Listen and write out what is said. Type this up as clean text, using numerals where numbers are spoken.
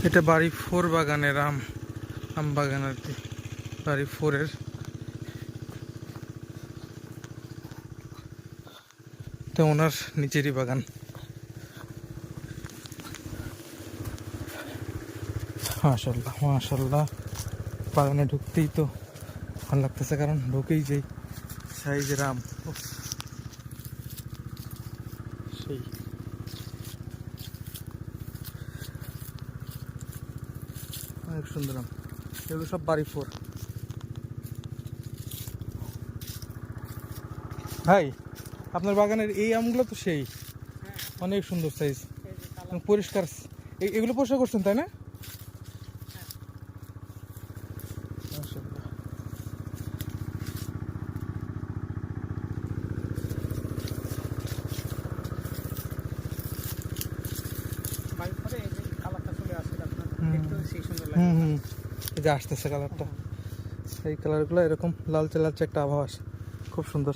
এটা বাড়ি 4 বাগানের আম বাগান আর কি, বাড়ি 4-এর। এটা ওনার নিচেরই বাগান। মাশাআল্লাহ মাশাআল্লাহ, বাগানে ঢুকতেই তো ভালো লাগতেছে, কারণ ঢুকেই যাই সাইজের আম। সেই অনেক সুন্দর আম, এগুলো সব বাড়ি 4। ভাই, আপনার বাগানের এই আমগুলো তো সেই অনেক সুন্দর সাইজ, পরিষ্কার। এগুলো পরিষ্কার করছেন তাই না? মাশাআল্লাহ। এই যে আসতেছে কালারটা, এই কালারগুলো এরকম লালচে লালচে একটা আবহাওয়া আসে, খুব সুন্দর।